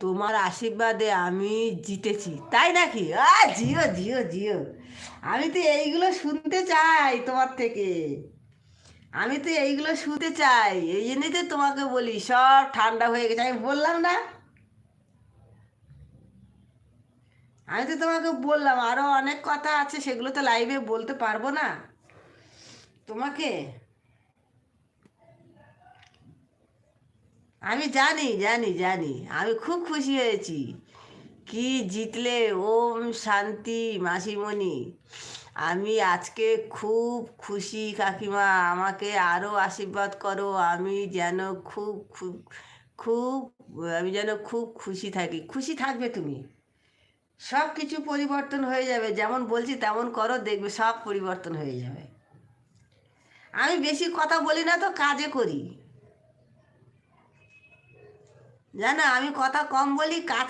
তোমার আশীর্বাদে আমি জিতেছি, তাই নাকি? জিও জিও জিও। আমি তো এইগুলো শুনতে চাই তোমার থেকে। আমি তো এইগুলো শুনতে চাই, এই জন্যই তো তোমাকে বলি সব ঠান্ডা হয়ে গেছে, আমি বললাম না? আমি তো তোমাকে বললাম আরো অনেক কথা আছে, সেগুলো তো লাইভে বলতে পারবো না তোমাকে। আমি জানি জানি জানি, আমি খুব খুশি হয়েছি। কি জিতলে? ওম শান্তি মাসিমণি। আমি আজকে খুব খুশি কাকিমা, আমাকে আরও আশীর্বাদ করো। আমি যেন খুব খুব খুব আমি যেন খুব খুশি থাকি। খুশি থাকবে তুমি, সব কিছু পরিবর্তন হয়ে যাবে। যেমন বলছি তেমন করো, দেখবে সব পরিবর্তন হয়ে যাবে। আমি বেশি কথা বলি না তো, কাজে করি। জানো আমি কথা কম বলি, কাজ